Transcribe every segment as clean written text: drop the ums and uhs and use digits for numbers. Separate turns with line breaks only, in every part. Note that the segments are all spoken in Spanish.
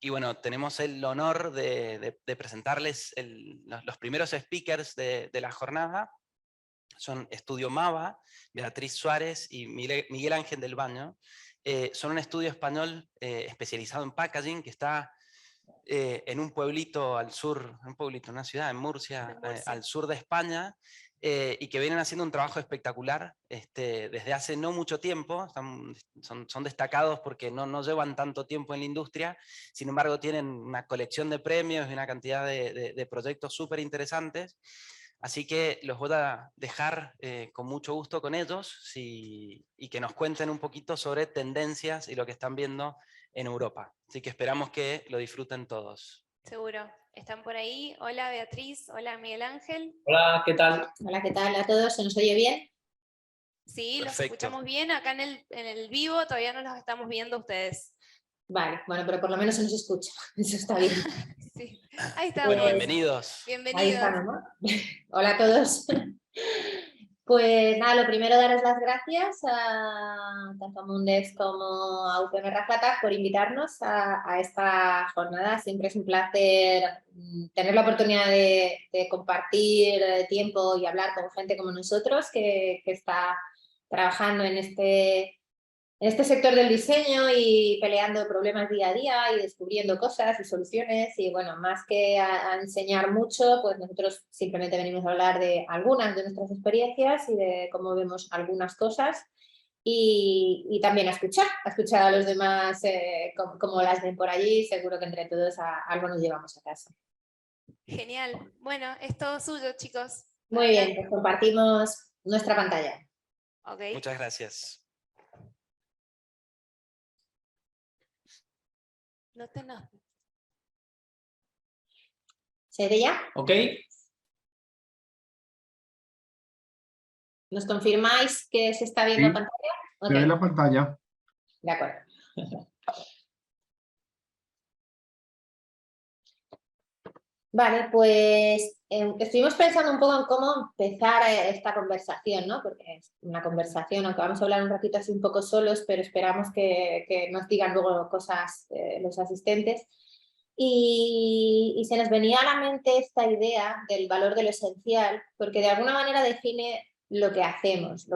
Y bueno, tenemos el honor de presentarles los primeros speakers de la jornada. Son Estudio Mava, Beatriz Suárez y Miguel Ángel del Baño. Son un estudio español especializado en packaging que está en un pueblito al sur, una ciudad en Murcia, al sur de España, y que vienen haciendo un trabajo espectacular desde hace no mucho tiempo. Son destacados porque no llevan tanto tiempo en la industria, sin embargo tienen una colección de premios y una cantidad de proyectos súper interesantes. Así que los voy a dejar con mucho gusto con ellos y que nos cuenten un poquito sobre tendencias y lo que están viendo en Europa. Así que esperamos que lo disfruten todos.
Seguro. ¿Están por ahí? Hola Beatriz, hola Miguel Ángel.
Hola, ¿qué tal?
Hola, ¿qué tal a todos? ¿Se nos oye bien?
Sí,
Perfecto.
los escuchamos bien. Acá en el vivo todavía no los estamos viendo a ustedes.
Vale, bueno, pero por lo menos se nos escucha. Eso está bien.
Sí. Ahí estamos.
Bueno, bienvenidos.
Bienvenidos.
Ahí estamos, ¿no? Hola a todos. Pues nada, lo primero daros las gracias a tanto a Mundex como a UPM Raflatac por invitarnos a esta jornada. Siempre es un placer tener la oportunidad de compartir tiempo y hablar con gente como nosotros que está trabajando en este sector del diseño y peleando problemas día a día y descubriendo cosas y soluciones. Y bueno, más que a enseñar mucho, pues nosotros simplemente venimos a hablar de algunas de nuestras experiencias y de cómo vemos algunas cosas y también a escuchar a los demás como las ven por allí. Seguro que entre todos algo nos llevamos a casa.
Genial. Bueno, es todo suyo, chicos.
Muy bien, pues compartimos nuestra pantalla.
Okay.
Muchas gracias.
¿Se ve ya?
Ok.
¿Nos confirmáis que se está viendo
Sí,
pantalla?
se ve la pantalla.
De acuerdo. Vale, pues estuvimos pensando un poco en cómo empezar esta conversación, ¿no? Porque es una conversación, aunque vamos a hablar un ratito así un poco solos, pero esperamos que nos digan luego cosas los asistentes. Y se nos venía a la mente esta idea del valor de lo esencial, porque de alguna manera define lo que hacemos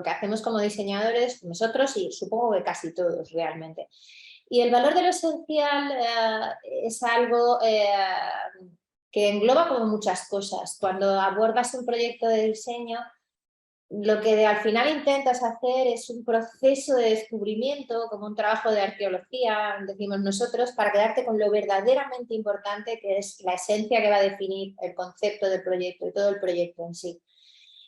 como diseñadores, nosotros y supongo que casi todos realmente. Y el valor de lo esencial es algo que engloba como muchas cosas. Cuando abordas un proyecto de diseño, lo que al final intentas hacer es un proceso de descubrimiento, como un trabajo de arqueología, decimos nosotros, para quedarte con lo verdaderamente importante, que es la esencia que va a definir el concepto del proyecto y todo el proyecto en sí.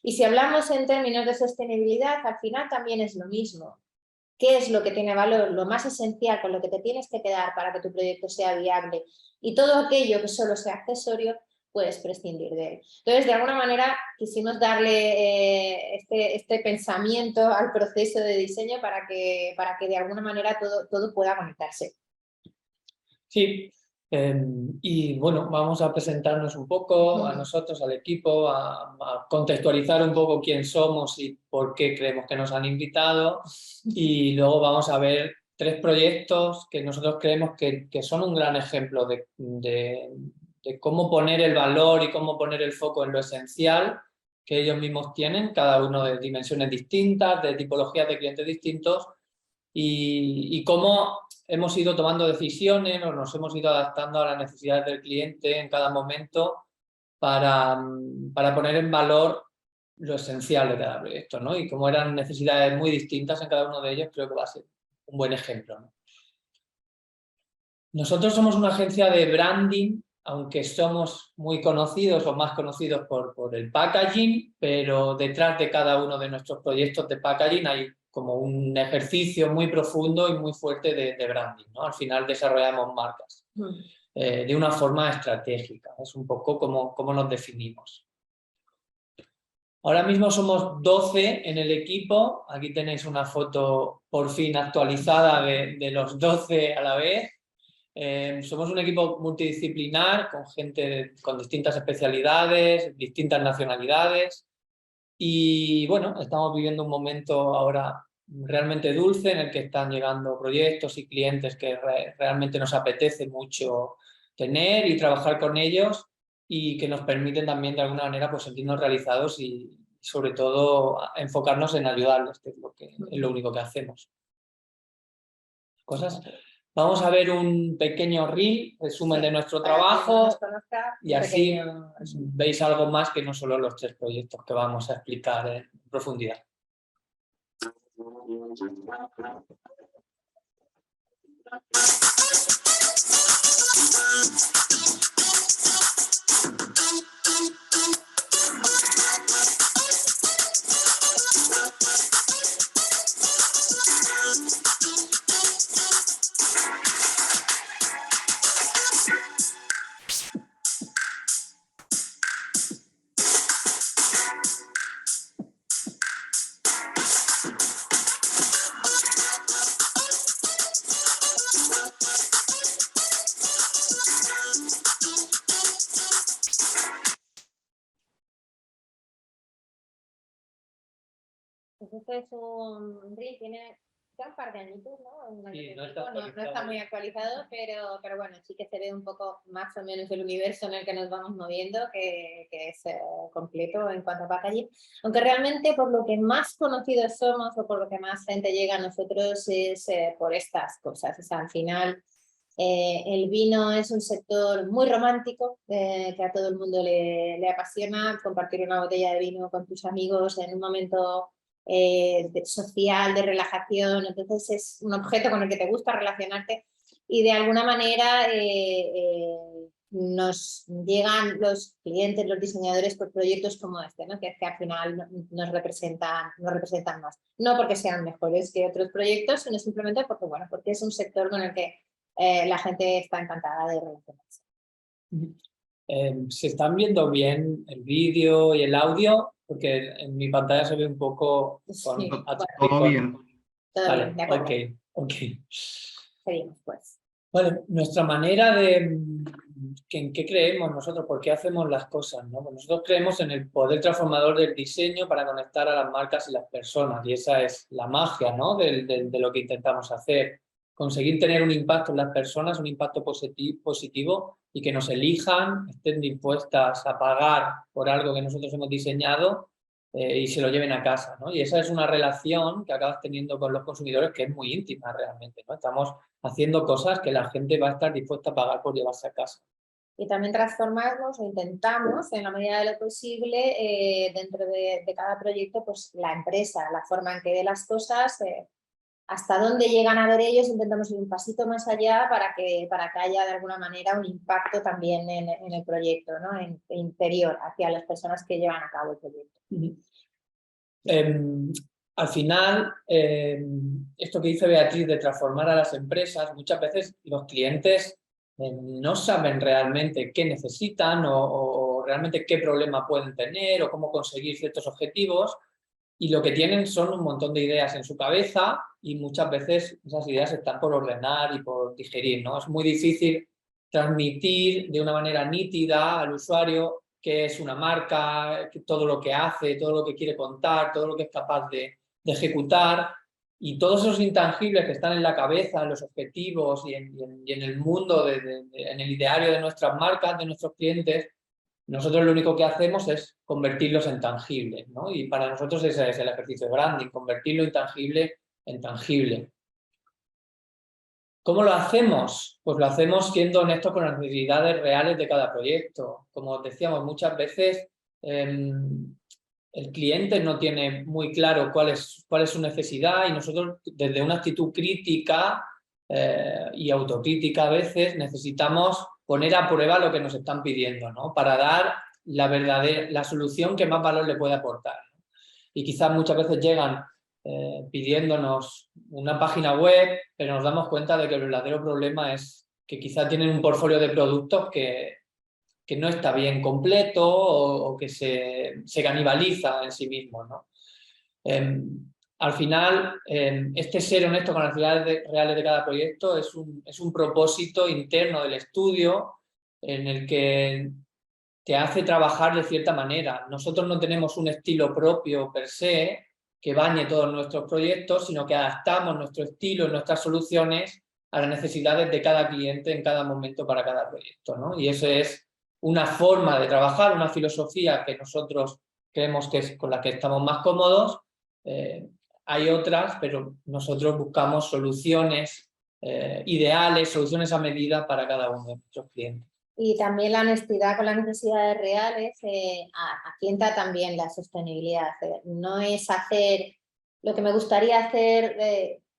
Y si hablamos en términos de sostenibilidad, al final también es lo mismo. ¿Qué es lo que tiene valor? Lo más esencial, con lo que te tienes que quedar para que tu proyecto sea viable. Y todo aquello que solo sea accesorio, puedes prescindir de él. Entonces, de alguna manera, quisimos darle este pensamiento al proceso de diseño para que de alguna manera todo pueda conectarse.
Sí, y bueno, vamos a presentarnos un poco a nosotros, al equipo, a contextualizar un poco quién somos y por qué creemos que nos han invitado, y luego vamos a ver 3 proyectos que nosotros creemos que son un gran ejemplo de cómo poner el valor y cómo poner el foco en lo esencial que ellos mismos tienen, cada uno de dimensiones distintas, de tipologías de clientes distintos, y cómo hemos ido tomando decisiones o nos hemos ido adaptando a las necesidades del cliente en cada momento para poner en valor lo esencial de cada proyecto, ¿no? Y como eran necesidades muy distintas en cada uno de ellos, creo que va a ser un buen ejemplo, ¿no? Nosotros somos una agencia de branding, aunque somos muy conocidos o más conocidos por el packaging, pero detrás de cada uno de nuestros proyectos de packaging hay como un ejercicio muy profundo y muy fuerte de branding, ¿no? Al final desarrollamos marcas de una forma estratégica. Es un poco como nos definimos. Ahora mismo somos 12 en el equipo. Aquí tenéis una foto por fin actualizada de los 12 a la vez. Somos un equipo multidisciplinar con gente con distintas especialidades, distintas nacionalidades, y bueno, estamos viviendo un momento ahora realmente dulce, en el que están llegando proyectos y clientes que realmente nos apetece mucho tener y trabajar con ellos, y que nos permiten también de alguna manera pues sentirnos realizados y sobre todo enfocarnos en ayudarles, que es lo único que hacemos. Vamos a ver un pequeño reel, resumen de nuestro trabajo, y así veis algo más que no solo los 3 proyectos que vamos a explicar en profundidad.
Este es un reel, tiene ya un par de añitos, ¿no?
Sí,
No está muy actualizado, pero bueno, sí que se ve un poco más o menos el universo en el que nos vamos moviendo, que es completo en cuanto a packaging. Aunque realmente por lo que más conocidos somos o por lo que más gente llega a nosotros es por estas cosas. O sea, al final el vino es un sector muy romántico, que a todo el mundo le apasiona. Compartir una botella de vino con tus amigos en un momento social, de relajación, entonces es un objeto con el que te gusta relacionarte, y de alguna manera nos llegan los clientes, los diseñadores por proyectos como este, ¿no? que al final nos representan más, no porque sean mejores que otros proyectos, sino simplemente porque, bueno, porque es un sector con el que la gente está encantada de relacionarse.
¿Se están viendo bien el vídeo y el audio? Porque en mi pantalla se ve un poco...
Sí,
Todo bien.
todo
Vale,
bien, de acuerdo.
ok.
Seguimos, pues.
Bueno, nuestra manera de... ¿En qué creemos nosotros? ¿Por qué hacemos las cosas? ¿No? Pues nosotros creemos en el poder transformador del diseño para conectar a las marcas y las personas, y esa es la magia, ¿no? de lo que intentamos hacer. Conseguir tener un impacto en las personas, un impacto positivo, y que nos elijan, estén dispuestas a pagar por algo que nosotros hemos diseñado y se lo lleven a casa, ¿no? Y esa es una relación que acabas teniendo con los consumidores que es muy íntima realmente, ¿no? Estamos haciendo cosas que la gente va a estar dispuesta a pagar por llevarse a casa.
Y también transformarnos, o intentamos, en la medida de lo posible, dentro de cada proyecto, pues la empresa, la forma en que ve las cosas, hasta dónde llegan a ver ellos, intentamos ir un pasito más allá para que haya de alguna manera un impacto también en el proyecto, ¿no? Interior, hacia las personas que llevan a cabo el proyecto.
Al final, esto que dice Beatriz de transformar a las empresas, muchas veces los clientes no saben realmente qué necesitan o realmente qué problema pueden tener o cómo conseguir ciertos objetivos, y lo que tienen son un montón de ideas en su cabeza, y muchas veces esas ideas están por ordenar y por digerir, ¿no? Es muy difícil transmitir de una manera nítida al usuario qué es una marca, todo lo que hace, todo lo que quiere contar, todo lo que es capaz de ejecutar, y todos esos intangibles que están en la cabeza, en los objetivos y en el mundo, en el ideario de nuestras marcas, de nuestros clientes. Nosotros lo único que hacemos es convertirlos en tangibles, ¿no? Y para nosotros ese es el ejercicio de branding, convertir lo intangible en tangible. ¿Cómo lo hacemos? Pues lo hacemos siendo honestos con las necesidades reales de cada proyecto. Como decíamos, muchas veces el cliente no tiene muy claro cuál es su necesidad, y nosotros, desde una actitud crítica y autocrítica a veces, necesitamos poner a prueba lo que nos están pidiendo, ¿no? Para dar la solución que más valor le puede aportar. Y quizás muchas veces llegan pidiéndonos una página web, pero nos damos cuenta de que el verdadero problema es que quizás tienen un portfolio de productos que no está bien completo o que se canibaliza en sí mismo, ¿no? Al final, este ser honesto con las necesidades reales de cada proyecto es un propósito interno del estudio, en el que te hace trabajar de cierta manera. Nosotros no tenemos un estilo propio per se, que bañe todos nuestros proyectos, sino que adaptamos nuestro estilo y nuestras soluciones a las necesidades de cada cliente en cada momento para cada proyecto, ¿no? Y eso es una forma de trabajar, una filosofía que nosotros creemos que es con la que estamos más cómodos. Hay otras, pero nosotros buscamos soluciones ideales, soluciones a medida para cada uno de nuestros clientes.
Y también la honestidad con las necesidades reales asienta también la sostenibilidad. No es hacer lo que me gustaría hacer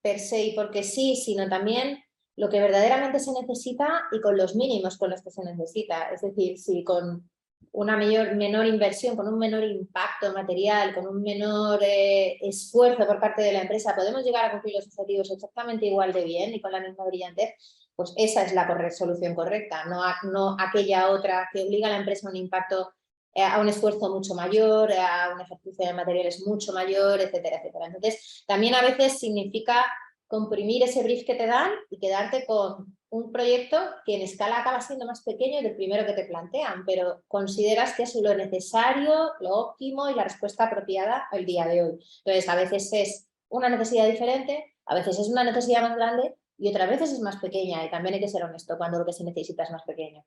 per se y porque sí, sino también lo que verdaderamente se necesita y con los mínimos con los que se necesita. Es decir, si con una menor inversión, con un menor impacto material, con un menor esfuerzo por parte de la empresa, podemos llegar a cumplir los objetivos exactamente igual de bien y con la misma brillantez, pues esa es la solución correcta, no aquella otra que obliga a la empresa a un impacto, a un esfuerzo mucho mayor, a un ejercicio de materiales mucho mayor, etcétera, etcétera. Entonces, también a veces significa comprimir ese brief que te dan y quedarte con un proyecto que en escala acaba siendo más pequeño del primero que te plantean, pero consideras que es lo necesario, lo óptimo y la respuesta apropiada al día de hoy. Entonces, a veces es una necesidad diferente, a veces es una necesidad más grande y otras veces es más pequeña, y también hay que ser honesto cuando lo que se necesita es más pequeño.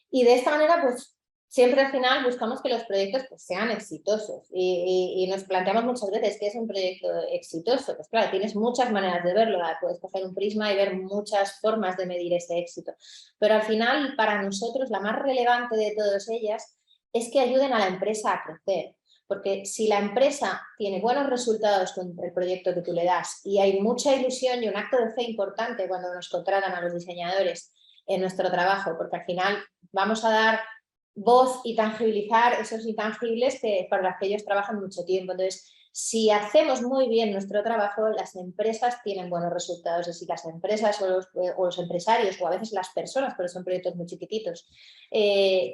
Y de esta manera, pues, siempre al final buscamos que los proyectos pues, sean exitosos y nos planteamos muchas veces qué es un proyecto exitoso. Pues claro, tienes muchas maneras de verlo, puedes coger un prisma y ver muchas formas de medir ese éxito. Pero al final, para nosotros, la más relevante de todas ellas es que ayuden a la empresa a crecer. Porque si la empresa tiene buenos resultados con el proyecto que tú le das y hay mucha ilusión y un acto de fe importante cuando nos contratan a los diseñadores en nuestro trabajo, porque al final vamos a dar voz y tangibilizar esos intangibles por los que ellos trabajan mucho tiempo. Entonces, si hacemos muy bien nuestro trabajo, las empresas tienen buenos resultados. Y si las empresas o los empresarios, o a veces las personas, pero son proyectos muy chiquititos,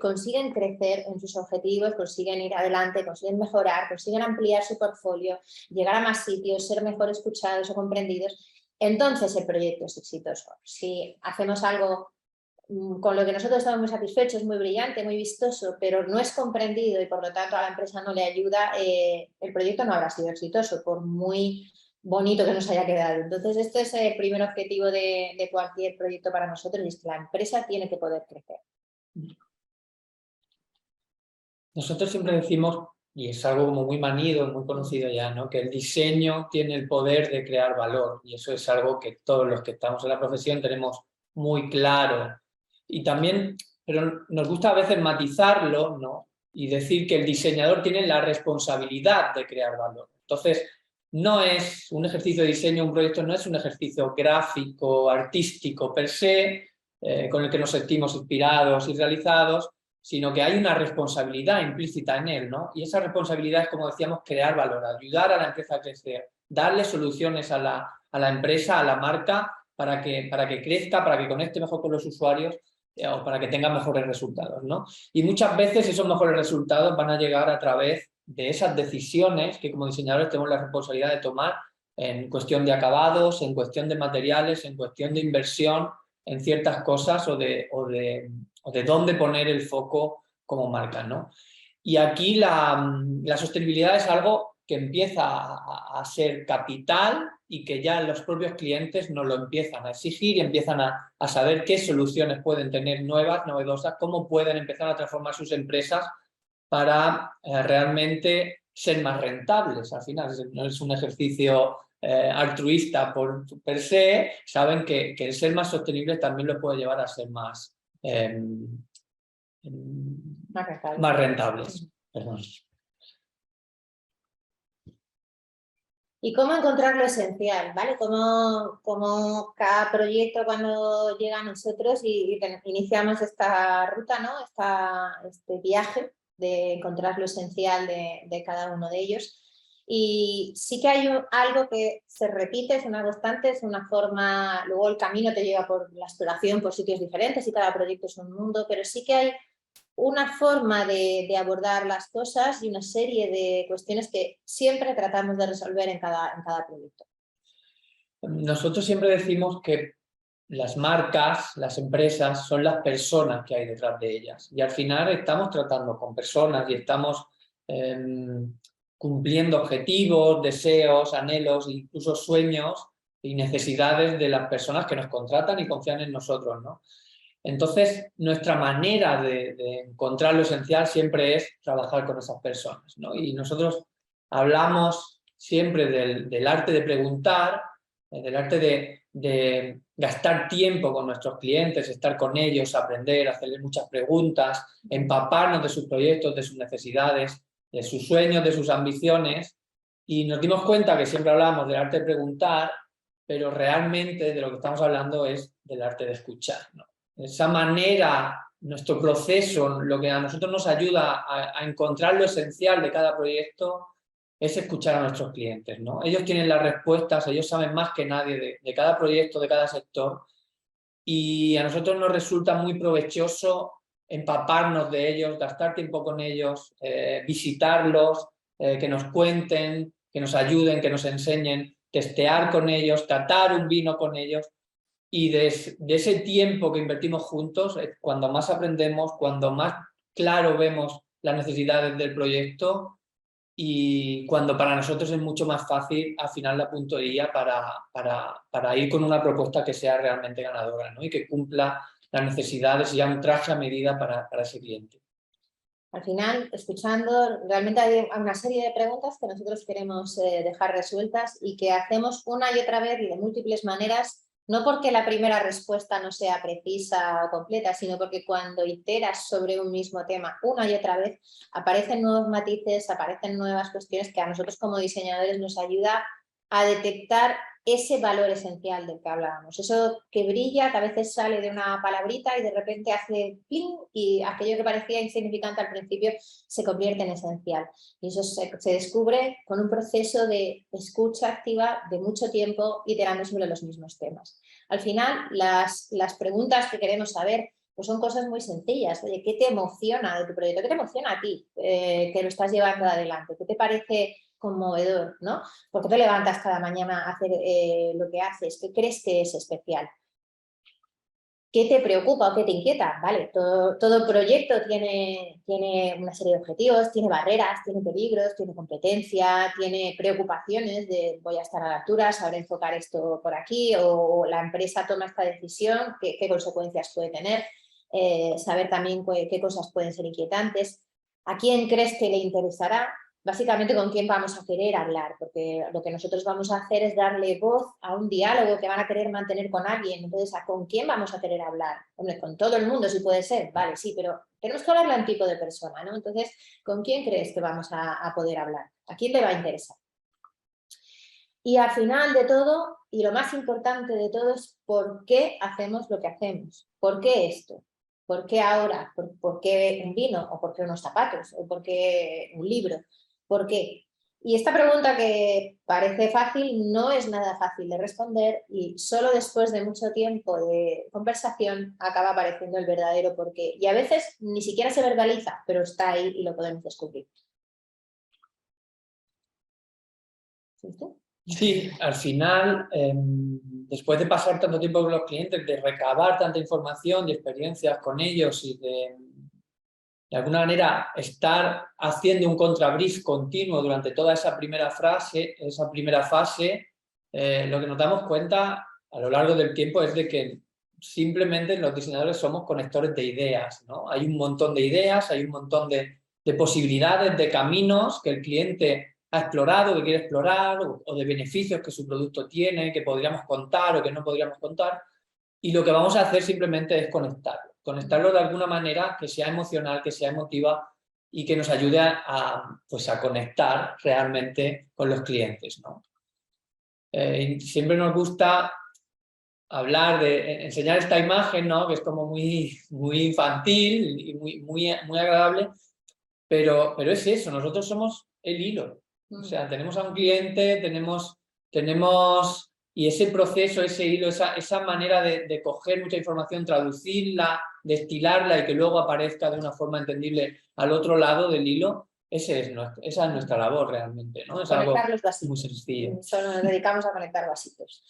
consiguen crecer en sus objetivos, consiguen ir adelante, consiguen mejorar, consiguen ampliar su portfolio, llegar a más sitios, ser mejor escuchados o comprendidos, entonces el proyecto es exitoso. Si hacemos algo con lo que nosotros estamos muy satisfechos, muy brillante, muy vistoso, pero no es comprendido y por lo tanto a la empresa no le ayuda, el proyecto no habrá sido exitoso, por muy bonito que nos haya quedado. Entonces, este es el primer objetivo de cualquier proyecto para nosotros, y es que la empresa tiene que poder crecer.
Nosotros siempre decimos, y es algo como muy manido, muy conocido ya, ¿no?, que el diseño tiene el poder de crear valor, y eso es algo que todos los que estamos en la profesión tenemos muy claro. Y también, pero nos gusta a veces matizarlo, ¿no?, y decir que el diseñador tiene la responsabilidad de crear valor. Entonces, no es un ejercicio de diseño, un proyecto no es un ejercicio gráfico, artístico per se, con el que nos sentimos inspirados y realizados, sino que hay una responsabilidad implícita en él, ¿no? Y esa responsabilidad es, como decíamos, crear valor, ayudar a la empresa a crecer, darle soluciones a la empresa, a la marca, para que crezca, para que conecte mejor con los usuarios, o para que tenga mejores resultados, ¿no? Y muchas veces esos mejores resultados van a llegar a través de esas decisiones que como diseñadores tenemos la responsabilidad de tomar en cuestión de acabados, en cuestión de materiales, en cuestión de inversión en ciertas cosas o de dónde poner el foco como marca, ¿no? Y aquí la sostenibilidad es algo que empieza a ser capital y que ya los propios clientes nos lo empiezan a exigir y empiezan a saber qué soluciones pueden tener nuevas, novedosas, cómo pueden empezar a transformar sus empresas para realmente ser más rentables. Al final no es un ejercicio altruista per se, saben que el ser más sostenible también lo puede llevar a ser más rentables. Perdón.
¿Y cómo encontrar lo esencial? ¿Vale? Como cada proyecto cuando llega a nosotros y iniciamos esta ruta, ¿no? Este viaje de encontrar lo esencial de cada uno de ellos. Y sí que hay algo que se repite, es una constante, es una forma, luego el camino te lleva por la exploración por sitios diferentes y cada proyecto es un mundo, pero sí que hay una forma de abordar las cosas y una serie de cuestiones que siempre tratamos de resolver en cada proyecto.
Nosotros siempre decimos que las marcas, las empresas, son las personas que hay detrás de ellas. Y al final estamos tratando con personas y estamos cumpliendo objetivos, deseos, anhelos, incluso sueños y necesidades de las personas que nos contratan y confían en nosotros, ¿no? Entonces, nuestra manera de encontrar lo esencial siempre es trabajar con esas personas, ¿no? Y nosotros hablamos siempre del arte de preguntar, del arte de gastar tiempo con nuestros clientes, estar con ellos, aprender, hacerles muchas preguntas, empaparnos de sus proyectos, de sus necesidades, de sus sueños, de sus ambiciones, y nos dimos cuenta que siempre hablamos del arte de preguntar, pero realmente de lo que estamos hablando es del arte de escuchar, ¿no? Esa manera, nuestro proceso, lo que a nosotros nos ayuda a encontrar lo esencial de cada proyecto es escuchar a nuestros clientes, ¿no? Ellos tienen las respuestas, ellos saben más que nadie de cada proyecto, de cada sector, y a nosotros nos resulta muy provechoso empaparnos de ellos, gastar tiempo con ellos, visitarlos, que nos cuenten, que nos ayuden, que nos enseñen, testear con ellos, catar un vino con ellos. Y de ese tiempo que invertimos juntos, cuando más aprendemos, cuando más claro vemos las necesidades del proyecto y cuando para nosotros es mucho más fácil afinar la puntería para ir con una propuesta que sea realmente ganadora, ¿no? Y que cumpla las necesidades y ya un traje a medida para ese cliente.
Al final, escuchando, realmente hay una serie de preguntas que nosotros queremos dejar resueltas y que hacemos una y otra vez y de múltiples maneras, no porque la primera respuesta no sea precisa o completa, sino porque cuando iteras sobre un mismo tema una y otra vez, aparecen nuevos matices, aparecen nuevas cuestiones que a nosotros como diseñadores nos ayuda a detectar ese valor esencial del que hablábamos, eso que brilla, que a veces sale de una palabrita y de repente hace pling y aquello que parecía insignificante al principio se convierte en esencial. Y eso se descubre con un proceso de escucha activa de mucho tiempo iterando sobre los mismos temas. Al final, las preguntas que queremos saber pues son cosas muy sencillas. Oye, ¿qué te emociona de tu proyecto? ¿Qué te emociona a ti que lo estás llevando adelante? ¿Qué te parece conmovedor, ¿no? ¿Por qué te levantas cada mañana a hacer lo que haces? ¿Qué crees que es especial? ¿Qué te preocupa o qué te inquieta? Vale, todo proyecto tiene una serie de objetivos, tiene barreras, tiene peligros, tiene competencia, tiene preocupaciones de voy a estar a la altura, saber enfocar esto por aquí o la empresa toma esta decisión, qué consecuencias puede tener, saber también qué cosas pueden ser inquietantes. ¿A quién crees que le interesará? Básicamente con quién vamos a querer hablar, porque lo que nosotros vamos a hacer es darle voz a un diálogo que van a querer mantener con alguien. Entonces, ¿con quién vamos a querer hablar? Hombre, con todo el mundo, si puede ser, vale, sí, pero tenemos que hablarle a un tipo de persona, ¿no? Entonces, ¿con quién crees que vamos a poder hablar? ¿A quién le va a interesar? Y al final de todo, y lo más importante de todo, es por qué hacemos lo que hacemos. ¿Por qué esto? ¿Por qué ahora? ¿Por qué un vino? ¿O por qué unos zapatos? ¿O por qué un libro? ¿Por qué? Y esta pregunta que parece fácil no es nada fácil de responder y solo después de mucho tiempo de conversación acaba apareciendo el verdadero porqué. Y a veces ni siquiera se verbaliza, pero está ahí y lo podemos descubrir. ¿Sí?
Sí, al final, después de pasar tanto tiempo con los clientes, de recabar tanta información y experiencias con ellos y de alguna manera estar haciendo un contrabrief continuo durante toda esa primera fase, lo que nos damos cuenta a lo largo del tiempo es de que simplemente los diseñadores somos conectores de ideas, ¿no? Hay un montón de ideas, hay un montón de posibilidades, de caminos que el cliente ha explorado, que quiere explorar, o de beneficios que su producto tiene, que podríamos contar o que no podríamos contar, y lo que vamos a hacer simplemente es conectarlo de alguna manera que sea emocional, que sea emotiva y que nos ayude pues a conectar realmente con los clientes, ¿no? Siempre nos gusta hablar enseñar esta imagen, ¿no? Que es como muy infantil y muy agradable, pero es eso, nosotros somos el hilo. O sea, tenemos a un cliente, tenemos y ese proceso, ese hilo, esa manera de coger mucha información, traducirla, destilarla y que luego aparezca de una forma entendible al otro lado del hilo, esa es nuestra labor realmente, ¿no? Es algo
Conectar los vasitos.
muy sencillo.
Solo nos dedicamos a conectar vasitos.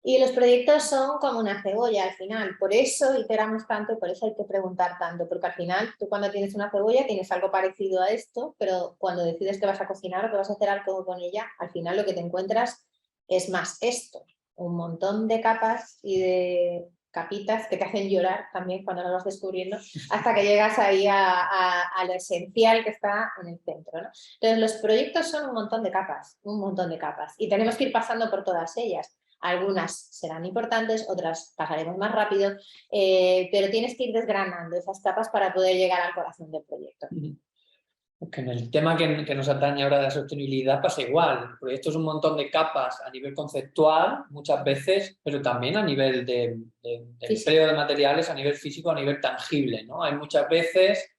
Y los proyectos son como una cebolla al final, por eso iteramos tanto y por eso hay que preguntar tanto, porque al final tú cuando tienes una cebolla tienes algo parecido a esto, pero cuando decides que vas a cocinar o que vas a hacer algo con ella, al final lo que te encuentras es más esto, un montón de capas y de capitas que te hacen llorar también cuando lo vas descubriendo, hasta que llegas ahí a lo esencial que está en el centro, ¿no? Entonces los proyectos son un montón de capas, y tenemos que ir pasando por todas ellas. Algunas serán importantes, otras pasaremos más rápido, pero tienes que ir desgranando esas capas para poder llegar al corazón del proyecto.
Porque en el tema que nos atañe ahora de la sostenibilidad pasa igual. El proyecto es un montón de capas a nivel conceptual, muchas veces, pero también a nivel de empleo de materiales, a nivel físico, a nivel tangible, ¿no? Hay muchas veces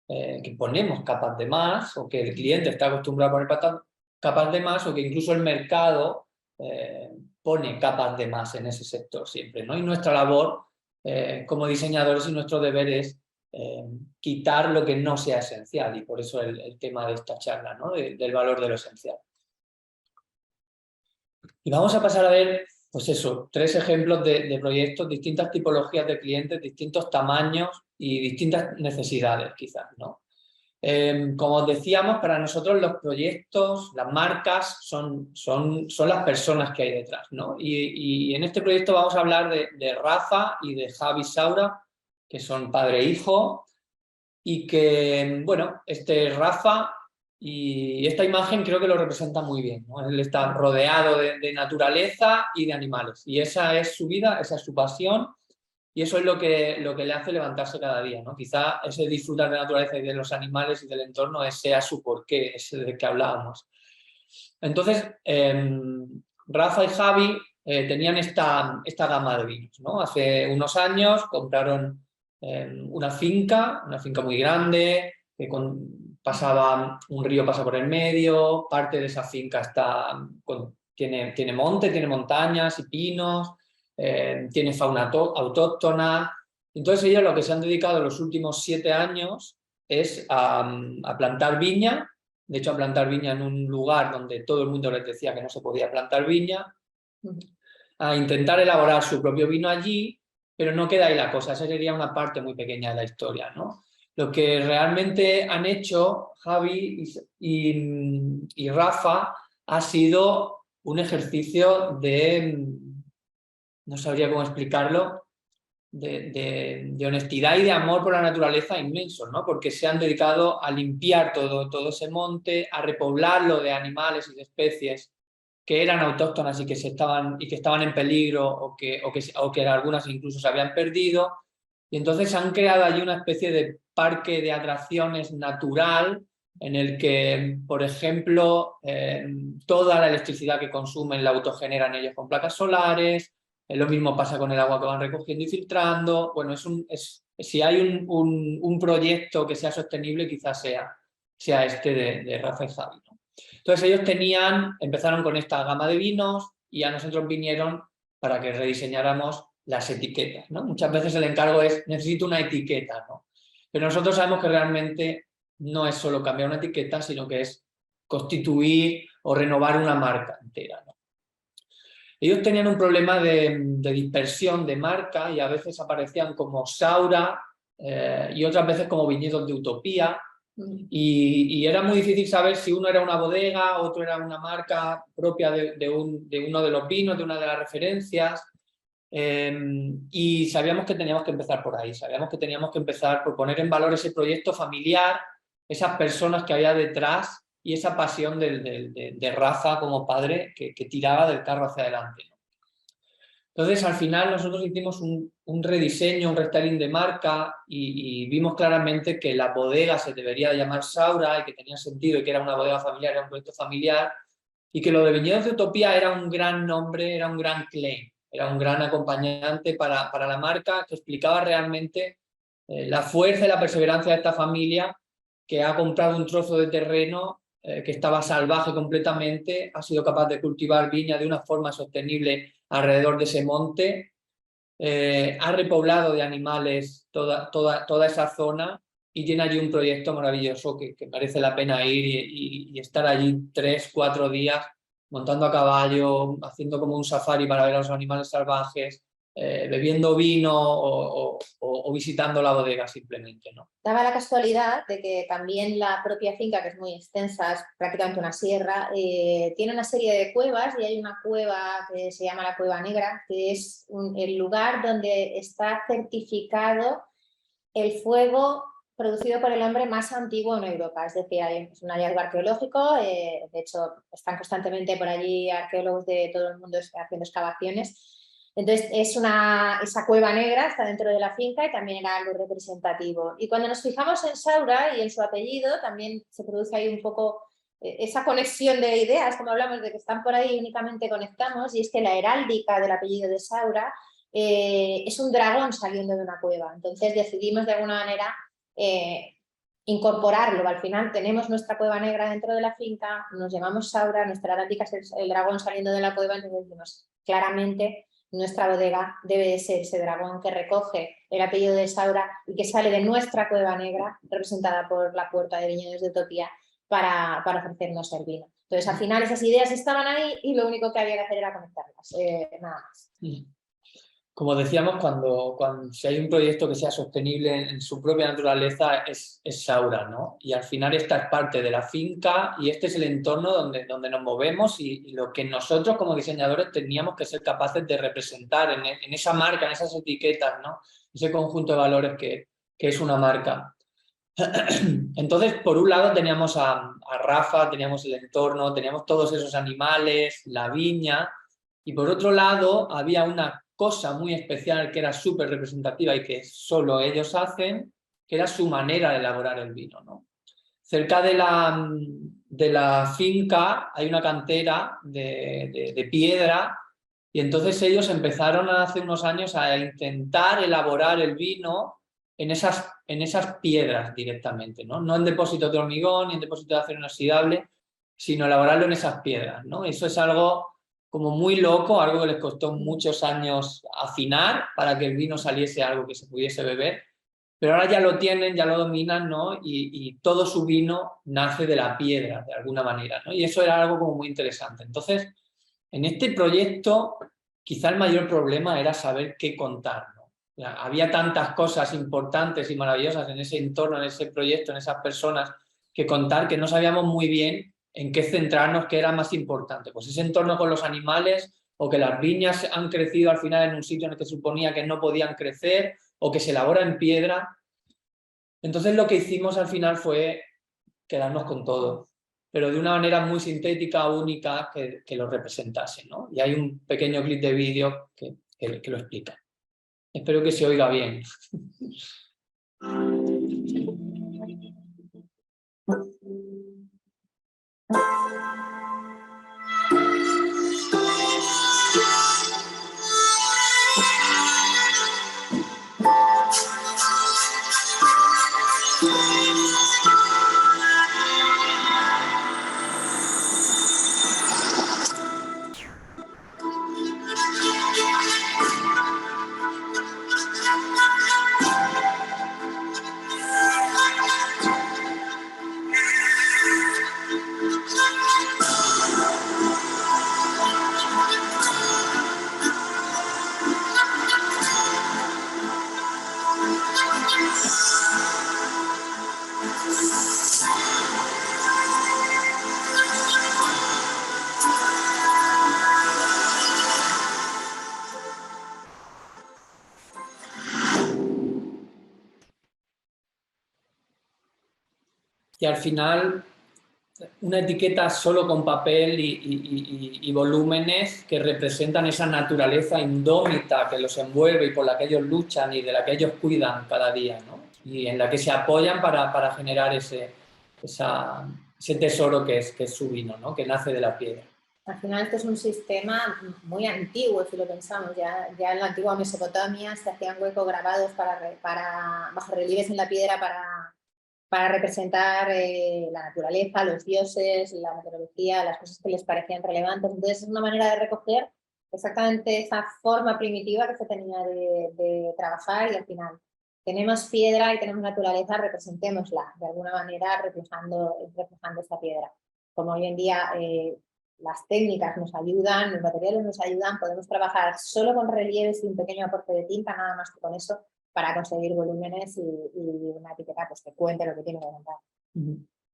que ponemos capas de más, o que el cliente está acostumbrado a poner capas de más, o que incluso el mercado pone capas de más en ese sector siempre, ¿no? Y nuestra labor como diseñadores y nuestro deber es quitar lo que no sea esencial, y por eso el tema de esta charla, ¿no? Del valor de lo esencial. Y vamos a pasar a ver, pues eso, 3 ejemplos de proyectos, distintas tipologías de clientes, distintos tamaños y distintas necesidades quizás, ¿no? Como os decíamos, para nosotros los proyectos, las marcas son las personas que hay detrás, ¿no? Y en este proyecto vamos a hablar de Rafa y de Javi Saura, que son padre e hijo, y que, bueno, Rafa y esta imagen creo que lo representa muy bien, ¿no? Él está rodeado de naturaleza y de animales, y esa es su vida, esa es su pasión, y eso es lo que le hace levantarse cada día, ¿no? Quizá ese disfrutar de la naturaleza y de los animales y del entorno sea su porqué, ese del que hablábamos. Entonces, Rafa y Javi tenían esta gama de vinos, ¿no? Hace unos años compraron una finca muy grande, que pasaba un río, pasa por el medio, parte de esa finca tiene monte, tiene montañas y pinos, tiene fauna autóctona. Entonces ellos lo que se han dedicado los últimos 7 años es a plantar viña, de hecho a plantar viña en un lugar donde todo el mundo les decía que no se podía plantar viña, a intentar elaborar su propio vino allí, pero no queda ahí la cosa, esa sería una parte muy pequeña de la historia, ¿no? Lo que realmente han hecho Javi y Rafa ha sido un ejercicio no sabría cómo explicarlo, de honestidad y de amor por la naturaleza inmenso, ¿no? Porque se han dedicado a limpiar todo ese monte, a repoblarlo de animales y de especies que eran autóctonas y que estaban en peligro, o que algunas incluso se habían perdido, y entonces han creado allí una especie de parque de atracciones natural en el que, por ejemplo, toda la electricidad que consumen la autogeneran ellos con placas solares. Lo mismo pasa con el agua que van recogiendo y filtrando. Bueno, si hay un proyecto que sea sostenible, quizás sea este de Rafa y Javi, ¿no? Entonces ellos empezaron con esta gama de vinos y a nosotros vinieron para que rediseñáramos las etiquetas, ¿no? Muchas veces el encargo es: necesito una etiqueta, ¿no? Pero nosotros sabemos que realmente no es solo cambiar una etiqueta, sino que es constituir o renovar una marca entera, ¿no? Ellos tenían un problema de dispersión de marca, y a veces aparecían como Saura y otras veces como Viñedos de Utopía, y era muy difícil saber si uno era una bodega, otro era una marca propia de uno de los vinos, de una de las referencias, y sabíamos que teníamos que empezar por ahí, sabíamos que teníamos que empezar por poner en valor ese proyecto familiar, esas personas que había detrás y esa pasión de Rafa como padre que tiraba del carro hacia adelante, ¿no? Entonces, al final nosotros hicimos un rediseño, un restyling de marca, y vimos claramente que la bodega se debería llamar Saura y que tenía sentido, y que era una bodega familiar, era un proyecto familiar, y que lo de Viñedos de Utopía era un gran nombre, era un gran claim, era un gran acompañante para la marca, que explicaba realmente la fuerza y la perseverancia de esta familia, que ha comprado un trozo de terreno que estaba salvaje completamente, ha sido capaz de cultivar viña de una forma sostenible alrededor de ese monte, ha repoblado de animales toda esa zona, y tiene allí un proyecto maravilloso que merece la pena ir y estar allí 3-4 días montando a caballo, haciendo como un safari para ver a los animales salvajes, bebiendo vino o visitando la bodega simplemente, ¿no?
Daba la casualidad de que también la propia finca, que es muy extensa, es prácticamente una sierra, tiene una serie de cuevas y hay una cueva que se llama la Cueva Negra, que es el lugar donde está certificado el fuego producido por el hombre más antiguo en Europa. Es decir, es un hallazgo arqueológico, de hecho están constantemente por allí arqueólogos de todo el mundo haciendo excavaciones. Entonces, esa cueva negra está dentro de la finca y también era algo representativo. Y cuando nos fijamos en Saura y en su apellido, también se produce ahí un poco esa conexión de ideas, como hablamos de que están por ahí únicamente conectamos, y es que la heráldica del apellido de Saura es un dragón saliendo de una cueva. Entonces decidimos de alguna manera incorporarlo. Al final tenemos nuestra cueva negra dentro de la finca, nos llamamos Saura, nuestra heráldica es el dragón saliendo de la cueva, entonces decimos claramente nuestra bodega debe de ser ese dragón que recoge el apellido de Saura y que sale de nuestra cueva negra, representada por la puerta de Viñedos de Utopía, para ofrecernos el vino. Entonces, al final esas ideas estaban ahí y lo único que había que hacer era conectarlas, nada más.
Como decíamos, si hay un proyecto que sea sostenible en su propia naturaleza, es Saura, ¿no? Y al final esta es parte de la finca y este es el entorno donde nos movemos y lo que nosotros como diseñadores teníamos que ser capaces de representar en esa marca, en esas etiquetas, ¿no? Ese conjunto de valores que es una marca. Entonces, por un lado teníamos a Rafa, teníamos el entorno, teníamos todos esos animales, la viña, y por otro lado había una cosa muy especial que era súper representativa y que solo ellos hacen, que era su manera de elaborar el vino, ¿no? Cerca de la finca hay una cantera de piedra y entonces ellos empezaron hace unos años a intentar elaborar el vino en esas piedras directamente, ¿no? No en depósitos de hormigón ni en depósitos de acero inoxidable, sino elaborarlo en esas piedras, ¿no? Eso es algo como muy loco, algo que les costó muchos años afinar para que el vino saliese algo que se pudiese beber, pero ahora ya lo tienen, ya lo dominan, ¿no? Y todo su vino nace de la piedra, de alguna manera, ¿no? Y eso era algo como muy interesante. Entonces, en este proyecto, quizá el mayor problema era saber qué contar, ¿no? O sea, había tantas cosas importantes y maravillosas en ese entorno, en ese proyecto, en esas personas que contar, que no sabíamos muy bien en qué centrarnos, qué era más importante. Pues ese entorno con los animales, o que las viñas han crecido al final en un sitio en el que suponía que no podían crecer, o que se elabora en piedra. Entonces lo que hicimos al final fue quedarnos con todo, pero de una manera muy sintética, única, que lo representase, ¿no? Y hay un pequeño clip de vídeo que lo explica. Espero que se oiga bien. Y al final, una etiqueta solo con papel y volúmenes que representan esa naturaleza indómita que los envuelve y por la que ellos luchan y de la que ellos cuidan cada día, ¿no? Y en la que se apoyan para generar ese tesoro que es su vino, ¿no? Que nace de la piedra.
Al final esto es un sistema muy antiguo, si lo pensamos. Ya en la antigua Mesopotamia se hacían huecos grabados bajo relieves en la piedra para representar la naturaleza, los dioses, la meteorología, las cosas que les parecían relevantes. Entonces es una manera de recoger exactamente esa forma primitiva que se tenía de trabajar y al final tenemos piedra y tenemos naturaleza, representémosla de alguna manera reflejando esta piedra. Como hoy en día las técnicas nos ayudan, los materiales nos ayudan, podemos trabajar solo con relieves y un pequeño aporte de tinta, nada más que con eso, para conseguir volúmenes y una etiqueta pues, que cuente lo que tiene que contar.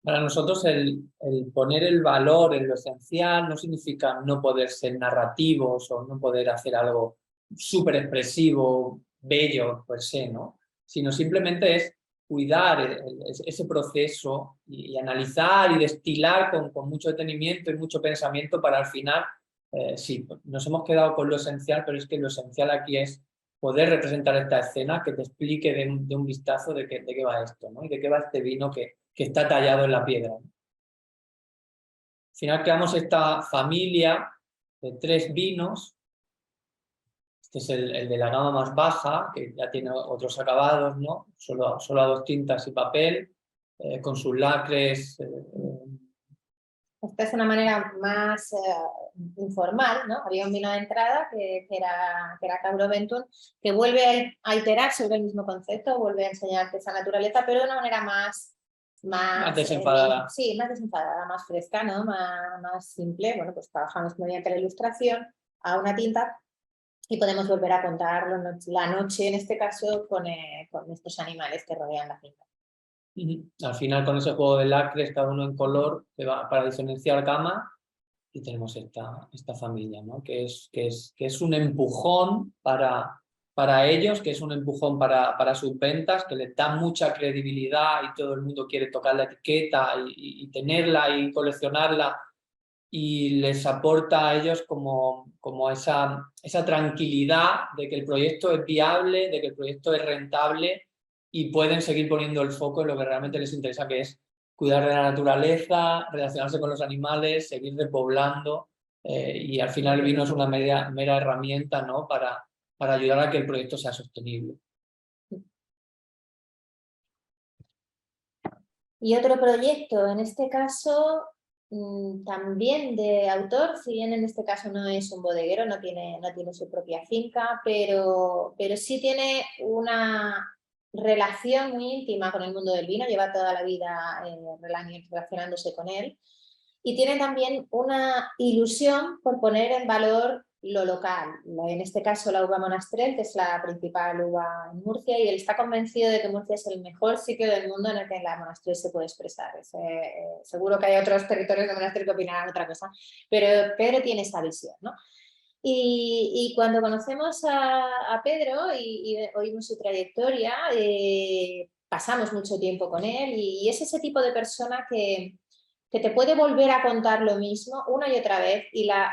Para nosotros el poner el valor en lo esencial no significa no poder ser narrativos o no poder hacer algo súper expresivo, bello per se, ¿no? Sino simplemente es cuidar ese proceso y analizar y destilar con mucho detenimiento y mucho pensamiento para al final, sí, nos hemos quedado con lo esencial, pero es que lo esencial aquí es poder representar esta escena que te explique de un vistazo de qué va esto, ¿no? Y de qué va este vino que está tallado en la piedra. Al final creamos esta familia de 3 vinos. Este es el de la gama más baja, que ya tiene otros acabados, ¿no? Solo a 2 tintas y papel, con sus lacres.
Esta es una manera más informal, ¿no? Había un vino de entrada que era Cabro Ventum, que vuelve a iterar sobre el mismo concepto, vuelve a enseñarte esa naturaleza, pero de una manera más
desenfadada.
Sí, más desenfadada, más fresca, ¿no? Más simple. Bueno, pues trabajamos mediante la ilustración a una tinta y podemos volver a contar la noche, en este caso, con estos animales que rodean la finca.
Al final, con ese juego de lacres, cada uno en color, para diferenciar gama, y tenemos esta familia, ¿no? que es un empujón para ellos, que es un empujón para sus ventas, que les da mucha credibilidad y todo el mundo quiere tocar la etiqueta y tenerla y coleccionarla, y les aporta a ellos como esa tranquilidad de que el proyecto es viable, de que el proyecto es rentable y pueden seguir poniendo el foco en lo que realmente les interesa, que es cuidar de la naturaleza, relacionarse con los animales, seguir repoblando, y al final el vino es una mera herramienta, ¿no? para ayudar a que el proyecto sea sostenible.
Y otro proyecto, en este caso también de autor, si bien en este caso no es un bodeguero, no tiene su propia finca, pero sí tiene una relación muy íntima con el mundo del vino, lleva toda la vida relacionándose con él, y tiene también una ilusión por poner en valor lo local, en este caso la uva Monastrell, que es la principal uva en Murcia, y él está convencido de que Murcia es el mejor sitio del mundo en el que la Monastrell se puede expresar. Seguro que hay otros territorios de Monastrell que opinarán otra cosa, pero Pedro tiene esa visión, ¿no? Y cuando conocemos a Pedro y oímos su trayectoria, pasamos mucho tiempo con él, y es ese tipo de persona que te puede volver a contar lo mismo una y otra vez, y la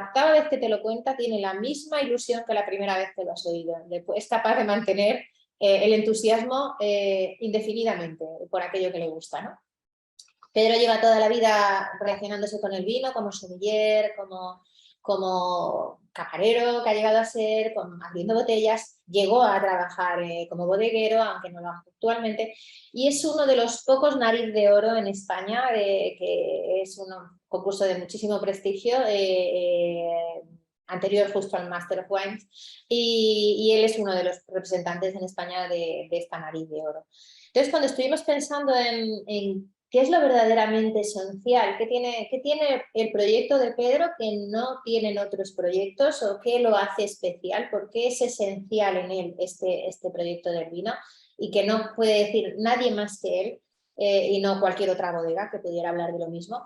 octava vez que te lo cuenta tiene la misma ilusión que la primera vez que lo has oído. Es capaz de mantener el entusiasmo indefinidamente por aquello que le gusta, ¿no? Pedro lleva toda la vida relacionándose con el vino, como sommelier, como camarero que ha llegado a ser, abriendo botellas, llegó a trabajar como bodeguero, aunque no lo hace actualmente, y es uno de los pocos nariz de oro en España, que es un concurso de muchísimo prestigio, anterior justo al Master of Wines, y él es uno de los representantes en España de esta nariz de oro. Entonces, cuando estuvimos pensando en ¿qué es lo verdaderamente esencial? ¿Qué tiene el proyecto de Pedro que no tienen otros proyectos, o qué lo hace especial? ¿Por qué es esencial en él este proyecto del vino y que no puede decir nadie más que él, y no cualquier otra bodega que pudiera hablar de lo mismo?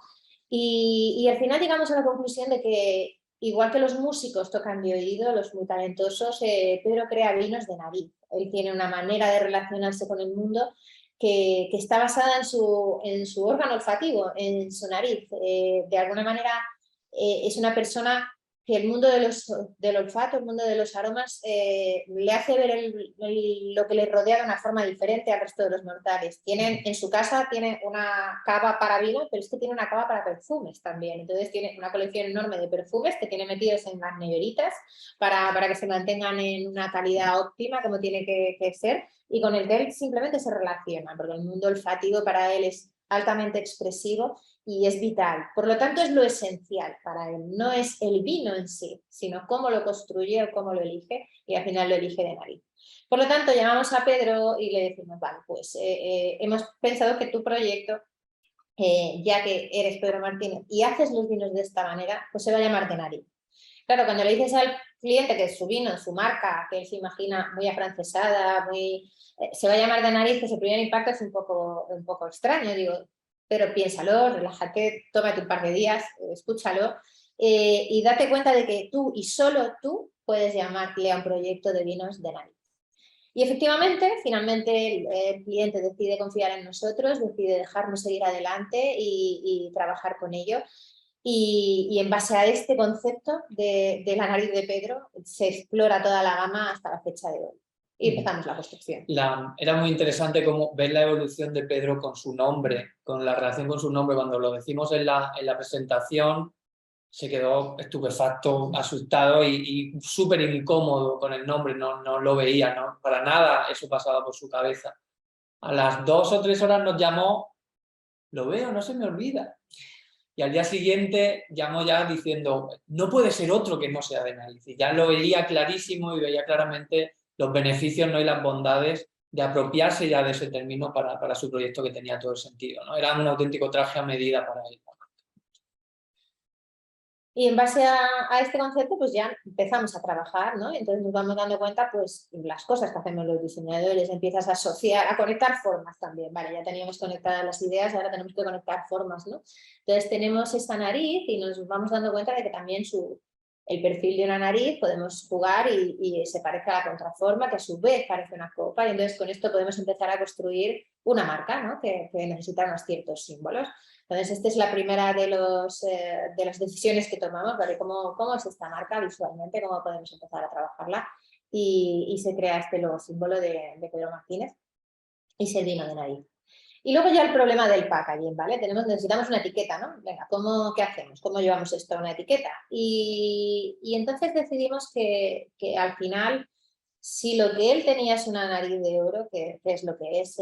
Y al final llegamos a la conclusión de que, igual que los músicos tocan de oído, los muy talentosos, Pedro crea vinos de nariz. Él tiene una manera de relacionarse con el mundo que está basada en su órgano olfativo, en su nariz. De alguna manera es una persona que el mundo del olfato, el mundo de los aromas, le hace ver lo que le rodea de una forma diferente al resto de los mortales. En su casa tiene una cava para vino, pero es que tiene una cava para perfumes también. Entonces tiene una colección enorme de perfumes que tiene metidos en las neveritas para que se mantengan en una calidad óptima, como tiene que ser, y con el que él simplemente se relaciona, porque el mundo olfativo para él es altamente expresivo y es vital. Por lo tanto, es lo esencial para él. No es el vino en sí, sino cómo lo construye o cómo lo elige, y al final lo elige de nariz. Por lo tanto, llamamos a Pedro y le decimos, vale, pues hemos pensado que tu proyecto ya que eres Pedro Martínez y haces los vinos de esta manera, pues se va a llamar de nariz. Claro, cuando le dices al cliente que su vino, su marca, que él se imagina muy afrancesada, se va a llamar de nariz, pues el primer impacto es un poco extraño, digo, pero piénsalo, relájate, tómate un par de días, escúchalo y date cuenta de que tú y solo tú puedes llamarle a un proyecto de vinos de nariz. Y efectivamente, finalmente el cliente decide confiar en nosotros, decide dejarnos seguir adelante y trabajar con ello. Y en base a este concepto de la nariz de Pedro, se explora toda la gama hasta la fecha de hoy. Y empezamos la construcción.
Era muy interesante como ver la evolución de Pedro con su nombre, con la relación con su nombre. Cuando lo decimos en la presentación, se quedó estupefacto, asustado y súper incómodo con el nombre, no lo veía, ¿no? Para nada eso pasaba por su cabeza. A las 2 o 3 horas nos llamó, lo veo, no se me olvida. Y al día siguiente llamó ya diciendo, no puede ser otro que no sea de nariz. Y ya lo veía clarísimo y veía claramente los beneficios, ¿no? Y las bondades de apropiarse ya de ese término para su proyecto, que tenía todo el sentido, ¿no? Era un auténtico traje a medida para él.
Y en base a este concepto, pues ya empezamos a trabajar, ¿no? Entonces nos vamos dando cuenta, pues, las cosas que hacemos los diseñadores, empiezas a asociar, a conectar formas también, vale, ya teníamos conectadas las ideas, ahora tenemos que conectar formas, ¿no? Entonces tenemos esta nariz y nos vamos dando cuenta de que también el perfil de una nariz podemos jugar y se parece a la contraforma, que a su vez parece una copa, y entonces con esto podemos empezar a construir una marca, ¿no? que necesita unos ciertos símbolos. Entonces, esta es la primera de las decisiones que tomamos, ¿vale? ¿Cómo es esta marca visualmente? ¿Cómo podemos empezar a trabajarla? Y se crea este logo símbolo de Pedro Martínez y se vino de nariz. Y luego ya el problema del packaging, ¿vale? Necesitamos una etiqueta, ¿no? Venga, ¿qué hacemos? ¿Cómo llevamos esto a una etiqueta? Y entonces decidimos que al final, si lo que él tenía es una nariz de oro, que es lo que es,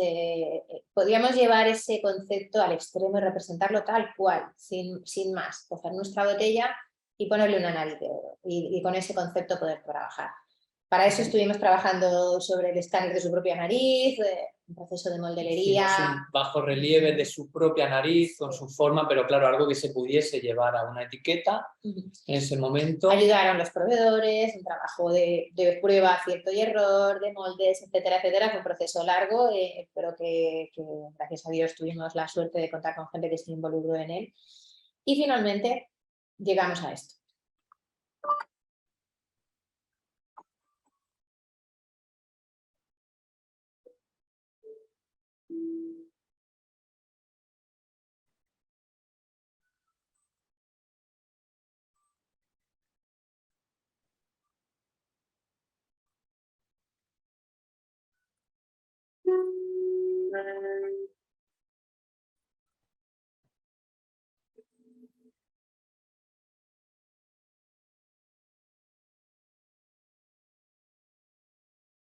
podríamos llevar ese concepto al extremo y representarlo tal cual, sin más. Coger nuestra botella y ponerle una nariz de oro y con ese concepto poder trabajar. Para eso estuvimos trabajando sobre el escáner de su propia nariz, un proceso de moldelería.
Hicimos un bajo relieve de su propia nariz, con su forma, pero claro, algo que se pudiese llevar a una etiqueta en ese momento.
Ayudaron los proveedores, un trabajo de prueba, acierto y error, de moldes, etcétera, etcétera. Fue un proceso largo, pero que gracias a Dios tuvimos la suerte de contar con gente que se involucró en él. Y finalmente llegamos a esto.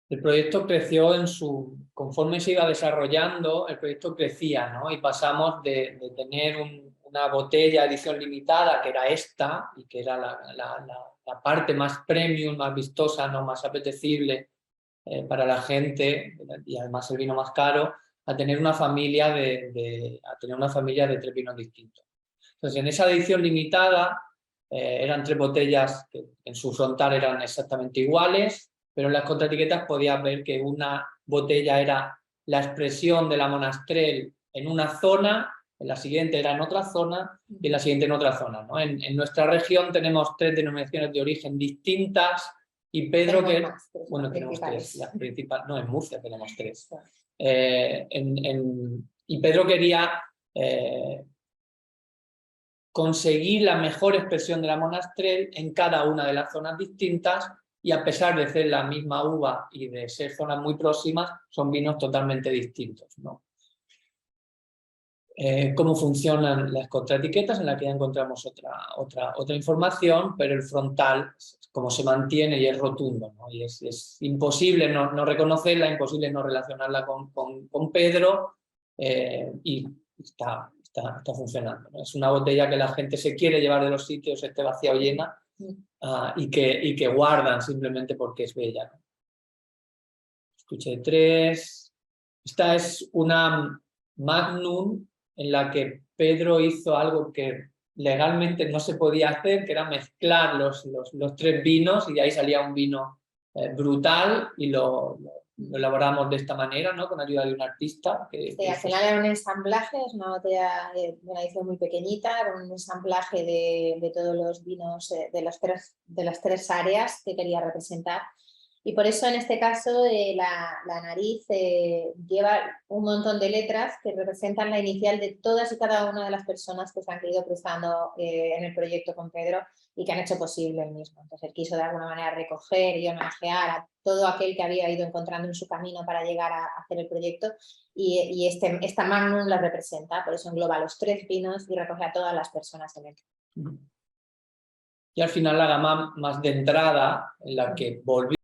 El proyecto creció conforme se iba desarrollando, el proyecto crecía, ¿no? Y pasamos de tener una botella edición limitada, que era esta, y que era la parte más premium, más vistosa, ¿no? Más apetecible para la gente, y además el vino más caro, a tener una familia de 3 vinos distintos. Entonces, en esa edición limitada eran 3 botellas que en su frontal eran exactamente iguales, pero en las contraetiquetas podías ver que una botella era la expresión de la Monastrell en una zona, en la siguiente era en otra zona y en la siguiente en otra zona, ¿no? En nuestra región tenemos 3 denominaciones de origen distintas y Pedro que... Bueno, tenemos 3, las principales, no, en Murcia tenemos 3. Y Pedro quería conseguir la mejor expresión de la Monastrell en cada una de las zonas distintas, y a pesar de ser la misma uva y de ser zonas muy próximas, son vinos totalmente distintos, ¿no? Cómo funcionan las contraetiquetas, en la que ya encontramos otra información, pero el frontal, cómo se mantiene y es rotundo, ¿no? Y es imposible no reconocerla, imposible no relacionarla con Pedro, y está funcionando, ¿no? Es una botella que la gente se quiere llevar de los sitios, esté vacía o llena, y que guardan simplemente porque es bella, ¿no? Escuché 3. Esta es una Magnum en la que Pedro hizo algo que legalmente no se podía hacer, que era mezclar los 3 vinos, y de ahí salía un vino brutal, y lo elaboramos de esta manera, ¿no? Con ayuda de un artista.
Sí, al final era un ensamblaje, es una botella de una edición muy pequeñita, era un ensamblaje de todos los vinos de las 3 áreas que quería representar. Y por eso en este caso la nariz lleva un montón de letras que representan la inicial de todas y cada una de las personas que se han ido cruzando en el proyecto con Pedro y que han hecho posible el mismo. Entonces él quiso de alguna manera recoger y homenajear a todo aquel que había ido encontrando en su camino para llegar a hacer el proyecto, y esta Magnum la representa, por eso engloba los 3 vinos y recoge a todas las personas en él.
Y al final la gama más de entrada, en la que volví